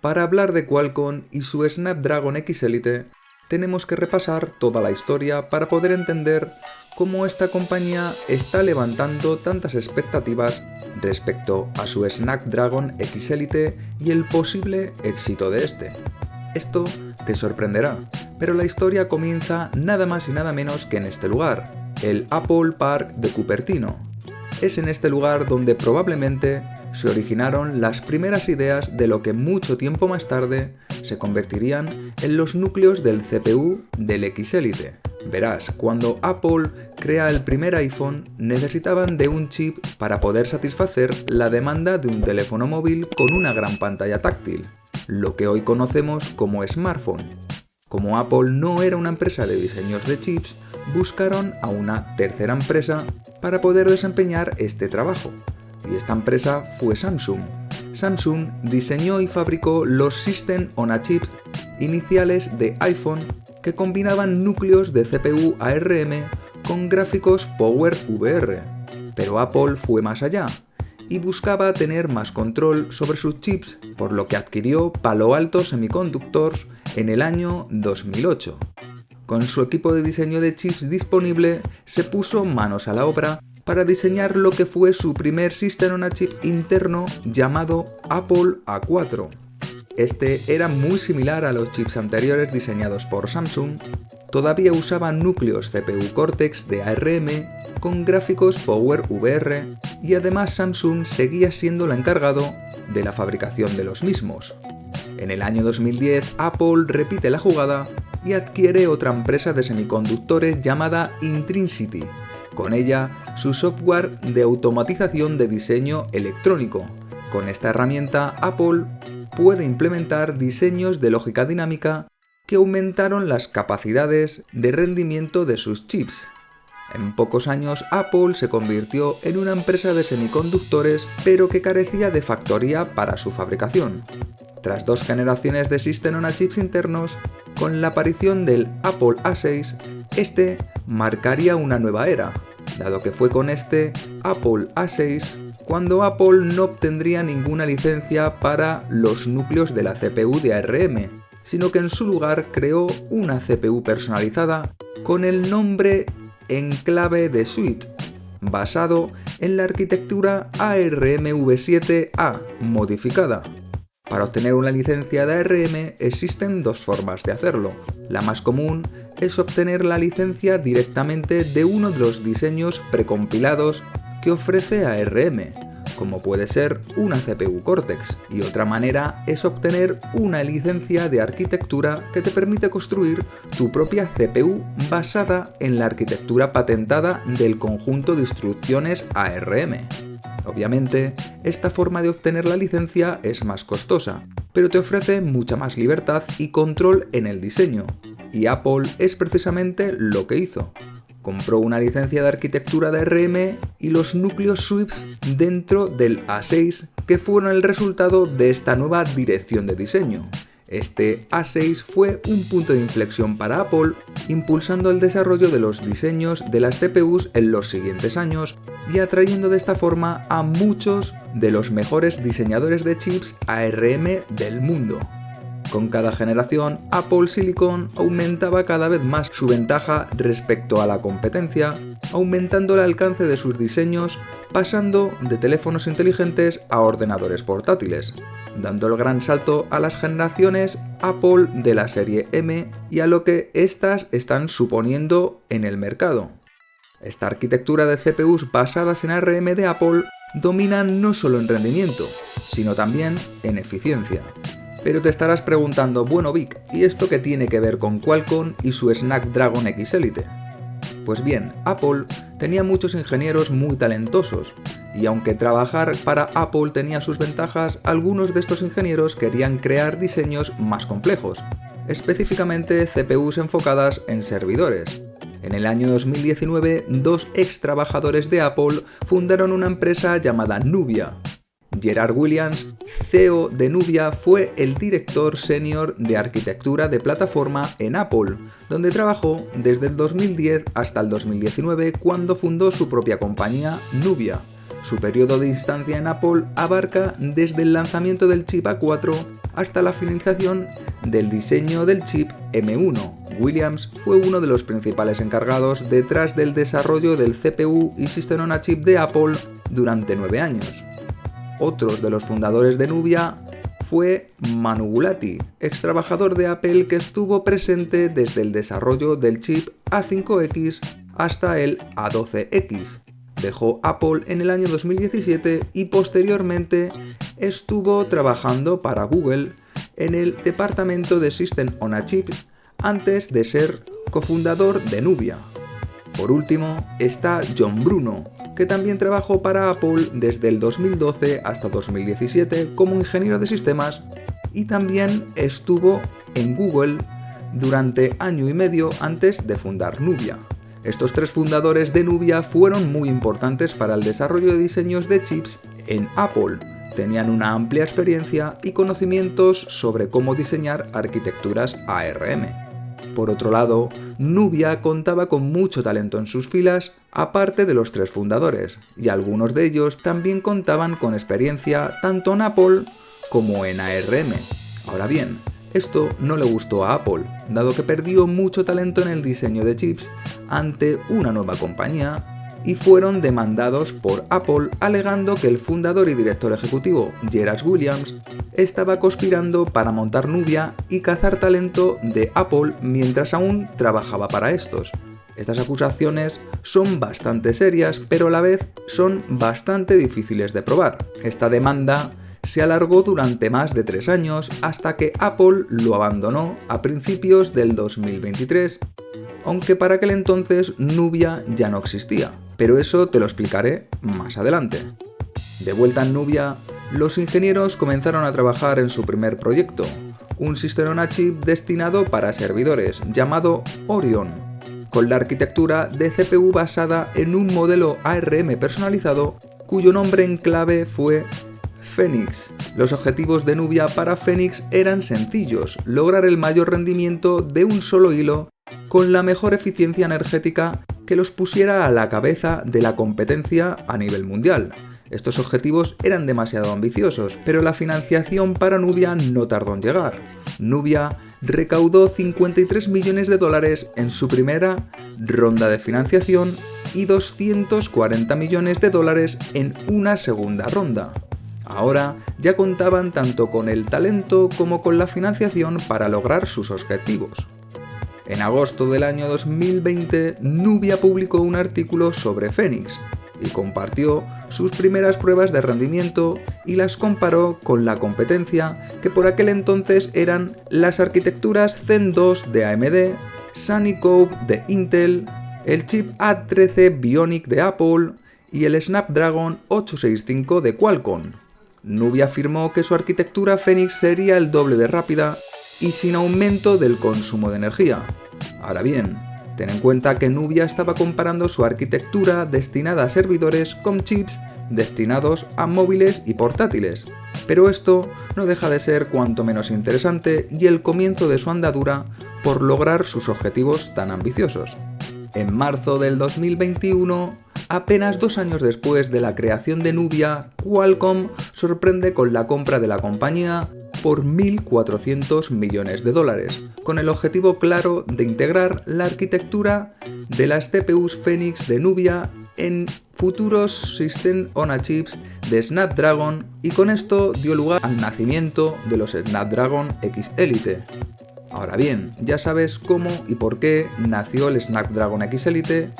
Para hablar de Qualcomm y su Snapdragon X Elite, tenemos que repasar toda la historia para poder entender cómo esta compañía está levantando tantas expectativas respecto a su Snapdragon X Elite y el posible éxito de este. Esto te sorprenderá, pero la historia comienza nada más y nada menos que en este lugar, el Apple Park de Cupertino. Es en este lugar donde probablemente se originaron las primeras ideas de lo que mucho tiempo más tarde se convertirían en los núcleos del CPU del X Elite. Verás, cuando Apple crea el primer iPhone, necesitaban de un chip para poder satisfacer la demanda de un teléfono móvil con una gran pantalla táctil, lo que hoy conocemos como smartphone. Como Apple no era una empresa de diseños de chips, buscaron a una tercera empresa para poder desempeñar este trabajo. Y esta empresa fue Samsung. Samsung diseñó y fabricó los System on a Chip iniciales de iPhone que combinaban núcleos de CPU ARM con gráficos PowerVR. Pero Apple fue más allá y buscaba tener más control sobre sus chips, por lo que adquirió Palo Alto Semiconductors en el año 2008. Con su equipo de diseño de chips disponible, se puso manos a la obra para diseñar lo que fue su primer System on a Chip interno llamado Apple A4. Este era muy similar a los chips anteriores diseñados por Samsung, todavía usaba núcleos CPU Cortex de ARM con gráficos PowerVR y además Samsung seguía siendo el encargado de la fabricación de los mismos. En el año 2010 Apple repite la jugada y adquiere otra empresa de semiconductores llamada Intrinsity. Con ella, su software de automatización de diseño electrónico. Con esta herramienta, Apple puede implementar diseños de lógica dinámica que aumentaron las capacidades de rendimiento de sus chips. En pocos años, Apple se convirtió en una empresa de semiconductores, pero que carecía de factoría para su fabricación. Tras 2 generaciones de System on a Chips internos, con la aparición del Apple A6, este marcaría una nueva era, dado que fue con este Apple A6 cuando Apple no obtendría ninguna licencia para los núcleos de la CPU de ARM, sino que en su lugar creó una CPU personalizada con el nombre en clave de suite, basado en la arquitectura ARMv7A modificada. Para obtener una licencia de ARM existen 2 formas de hacerlo. La más común es obtener la licencia directamente de uno de los diseños precompilados que ofrece ARM, como puede ser una CPU Cortex, y otra manera es obtener una licencia de arquitectura que te permite construir tu propia CPU basada en la arquitectura patentada del conjunto de instrucciones ARM. Obviamente, esta forma de obtener la licencia es más costosa, pero te ofrece mucha más libertad y control en el diseño, y Apple es precisamente lo que hizo. Compró una licencia de arquitectura de ARM y los núcleos Swift dentro del A6, que fueron el resultado de esta nueva dirección de diseño. Este A6 fue un punto de inflexión para Apple, impulsando el desarrollo de los diseños de las CPUs en los siguientes años y atrayendo de esta forma a muchos de los mejores diseñadores de chips ARM del mundo. Con cada generación, Apple Silicon aumentaba cada vez más su ventaja respecto a la competencia, aumentando el alcance de sus diseños, pasando de teléfonos inteligentes a ordenadores portátiles, dando el gran salto a las generaciones Apple de la serie M y a lo que éstas están suponiendo en el mercado. Esta arquitectura de CPUs basadas en ARM de Apple dominan no solo en rendimiento, sino también en eficiencia. Pero te estarás preguntando, bueno Vic, ¿y esto qué tiene que ver con Qualcomm y su Snapdragon X Elite? Pues bien, Apple tenía muchos ingenieros muy talentosos, y aunque trabajar para Apple tenía sus ventajas, algunos de estos ingenieros querían crear diseños más complejos, específicamente CPUs enfocadas en servidores. En el año 2019, 2 ex trabajadores de Apple fundaron una empresa llamada Nubia. Gerard Williams, CEO de Nubia, fue el director senior de arquitectura de plataforma en Apple, donde trabajó desde el 2010 hasta el 2019 cuando fundó su propia compañía Nubia. Su periodo de instancia en Apple abarca desde el lanzamiento del chip A4 hasta la finalización del diseño del chip M1. Williams fue uno de los principales encargados detrás del desarrollo del CPU y System on a Chip de Apple durante 9 años. Otro de los fundadores de Nubia fue Manu Gulati, ex trabajador de Apple que estuvo presente desde el desarrollo del chip A5X hasta el A12X. Dejó Apple en el año 2017 y posteriormente estuvo trabajando para Google en el departamento de System on a Chip antes de ser cofundador de Nubia. Por último está John Bruno, que también trabajó para Apple desde el 2012 hasta 2017 como ingeniero de sistemas y también estuvo en Google durante año y medio antes de fundar Nubia. Estos 3 fundadores de Nubia fueron muy importantes para el desarrollo de diseños de chips en Apple. Tenían una amplia experiencia y conocimientos sobre cómo diseñar arquitecturas ARM. Por otro lado, Nubia contaba con mucho talento en sus filas, aparte de los 3 fundadores, y algunos de ellos también contaban con experiencia tanto en Apple como en ARM. Ahora bien, esto no le gustó a Apple, dado que perdió mucho talento en el diseño de chips ante una nueva compañía y fueron demandados por Apple alegando que el fundador y director ejecutivo Gerard Williams estaba conspirando para montar Nubia y cazar talento de Apple mientras aún trabajaba para estos. Estas acusaciones son bastante serias, pero a la vez son bastante difíciles de probar. Esta demanda se alargó durante más de 3 años hasta que Apple lo abandonó a principios del 2023, aunque para aquel entonces Nubia ya no existía, pero eso te lo explicaré más adelante. De vuelta en Nubia, los ingenieros comenzaron a trabajar en su primer proyecto, un System on a Chip destinado para servidores llamado Orion, con la arquitectura de CPU basada en un modelo ARM personalizado cuyo nombre en clave fue Phoenix. Los objetivos de Nubia para Phoenix eran sencillos: lograr el mayor rendimiento de un solo hilo con la mejor eficiencia energética que los pusiera a la cabeza de la competencia a nivel mundial. Estos objetivos eran demasiado ambiciosos, pero la financiación para Nubia no tardó en llegar. Nubia recaudó $53 millones en su primera ronda de financiación y $240 millones en una segunda ronda. Ahora ya contaban tanto con el talento como con la financiación para lograr sus objetivos. En agosto del año 2020, Nubia publicó un artículo sobre Phoenix y compartió sus primeras pruebas de rendimiento y las comparó con la competencia, que por aquel entonces eran las arquitecturas Zen 2 de AMD, Sunny Cove de Intel, el chip A13 Bionic de Apple y el Snapdragon 865 de Qualcomm. Nubia afirmó que su arquitectura Phoenix sería el doble de rápida y sin aumento del consumo de energía. Ahora bien, ten en cuenta que Nubia estaba comparando su arquitectura destinada a servidores con chips destinados a móviles y portátiles, pero esto no deja de ser cuanto menos interesante y el comienzo de su andadura por lograr sus objetivos tan ambiciosos. En marzo del 2021, apenas 2 años después de la creación de Nubia, Qualcomm sorprende con la compra de la compañía por $1.400 millones, con el objetivo claro de integrar la arquitectura de las CPUs Phoenix de Nubia en futuros System on a Chips de Snapdragon, y con esto dio lugar al nacimiento de los Snapdragon X Elite. Ahora bien, ya sabes cómo y por qué nació el Snapdragon X Elite,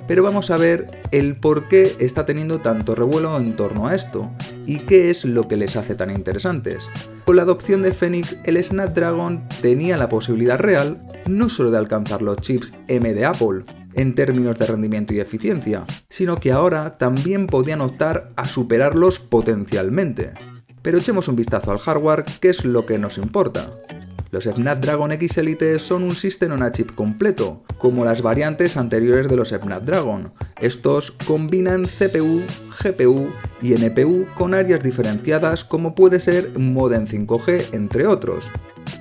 pero vamos a ver el por qué está teniendo tanto revuelo en torno a esto y qué es lo que les hace tan interesantes. Con la adopción de Phoenix, el Snapdragon tenía la posibilidad real no solo de alcanzar los chips M de Apple en términos de rendimiento y eficiencia, sino que ahora también podían optar a superarlos potencialmente. Pero echemos un vistazo al hardware, que es lo que nos importa. Los Snapdragon X Elite son un System on a Chip completo, como las variantes anteriores de los Snapdragon. Estos combinan CPU, GPU y NPU con áreas diferenciadas como puede ser Modem 5G, entre otros.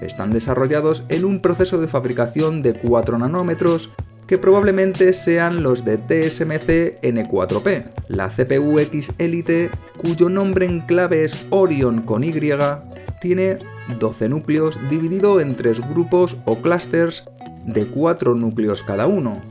Están desarrollados en un proceso de fabricación de 4 nanómetros que probablemente sean los de TSMC N4P. La CPU X Elite, cuyo nombre en clave es Orion con Y, tiene 12 núcleos dividido en 3 grupos o clusters de 4 núcleos cada uno.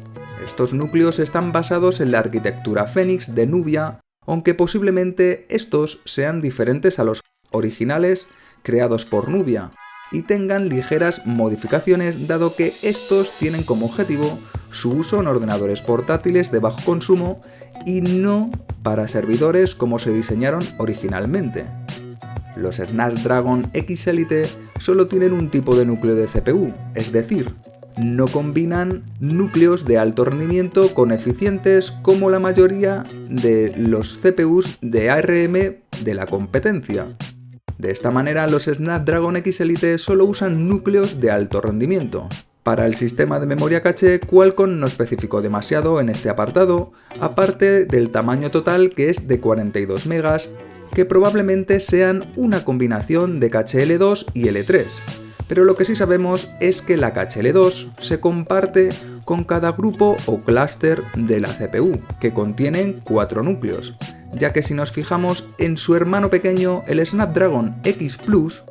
Estos núcleos están basados en la arquitectura Phoenix de Nubia, aunque posiblemente estos sean diferentes a los originales creados por Nubia y tengan ligeras modificaciones, dado que estos tienen como objetivo su uso en ordenadores portátiles de bajo consumo y no para servidores como se diseñaron originalmente. Los Snapdragon X Elite solo tienen un tipo de núcleo de CPU, es decir, no combinan núcleos de alto rendimiento con eficientes como la mayoría de los CPUs de ARM de la competencia. De esta manera, los Snapdragon X Elite solo usan núcleos de alto rendimiento. Para el sistema de memoria caché, Qualcomm no especificó demasiado en este apartado, aparte del tamaño total que es de 42 MB, que probablemente sean una combinación de caché L2 y L3. Pero lo que sí sabemos es que la caché L2 se comparte con cada grupo o clúster de la CPU, que contienen 4 núcleos, ya que si nos fijamos en su hermano pequeño, el Snapdragon X Plus,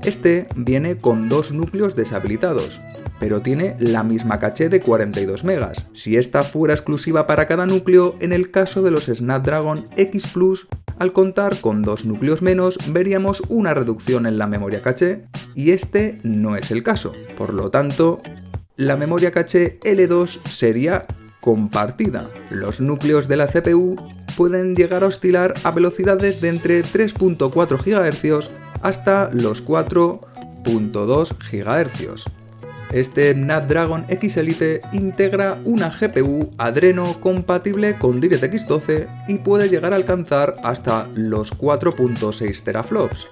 este viene con 2 núcleos deshabilitados, pero tiene la misma caché de 42 MB. Si esta fuera exclusiva para cada núcleo, en el caso de los Snapdragon X Plus, al contar con 2 núcleos menos, veríamos una reducción en la memoria caché, y este no es el caso. Por lo tanto, la memoria caché L2 sería compartida. Los núcleos de la CPU pueden llegar a oscilar a velocidades de entre 3.4 GHz hasta los 4.2 GHz. Este Snapdragon X Elite integra una GPU Adreno compatible con DirectX 12 y puede llegar a alcanzar hasta los 4.6 teraflops.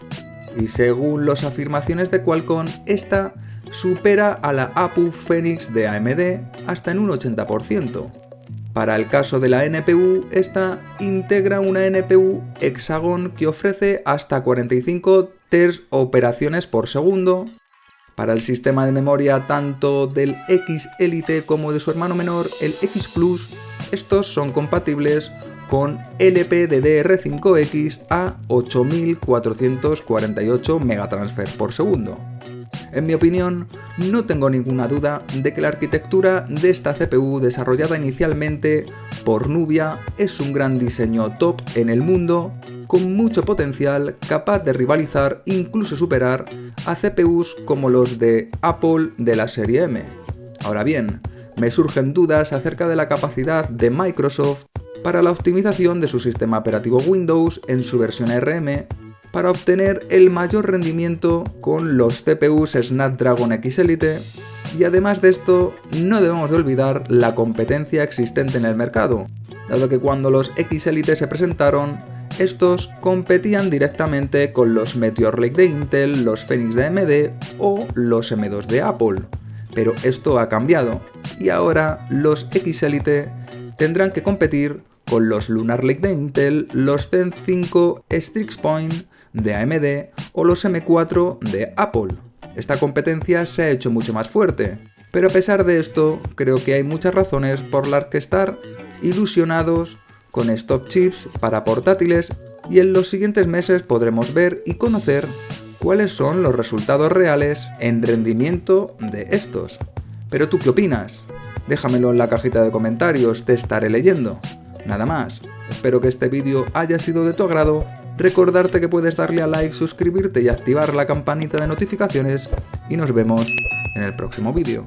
Y según las afirmaciones de Qualcomm, esta supera a la APU Phoenix de AMD hasta en un 80%. Para el caso de la NPU, esta integra una NPU Hexagon que ofrece hasta 45 TERS operaciones por segundo. Para el sistema de memoria tanto del X Elite como de su hermano menor, el X Plus, estos son compatibles con LPDDR5X a 8448 megatransfer por segundo. En mi opinión, no tengo ninguna duda de que la arquitectura de esta CPU desarrollada inicialmente por Nubia es un gran diseño top en el mundo, con mucho potencial, capaz de rivalizar, incluso superar, a CPUs como los de Apple de la serie M. Ahora bien, me surgen dudas acerca de la capacidad de Microsoft para la optimización de su sistema operativo Windows en su versión ARM para obtener el mayor rendimiento con los CPUs Snapdragon X Elite, y además de esto, no debemos de olvidar la competencia existente en el mercado, dado que cuando los X Elite se presentaron, estos competían directamente con los Meteor Lake de Intel, los Phoenix de AMD o los M2 de Apple. Pero esto ha cambiado, y ahora los X Elite tendrán que competir con los Lunar Lake de Intel, los Zen 5 Strix Point de AMD o los M4 de Apple. Esta competencia se ha hecho mucho más fuerte, pero a pesar de esto, creo que hay muchas razones por las que estar ilusionados con estos chips para portátiles, y en los siguientes meses podremos ver y conocer cuáles son los resultados reales en rendimiento de estos. ¿Pero tú qué opinas? Déjamelo en la cajita de comentarios, te estaré leyendo. Nada más, espero que este vídeo haya sido de tu agrado. Recordarte que puedes darle a like, suscribirte y activar la campanita de notificaciones, y nos vemos en el próximo vídeo.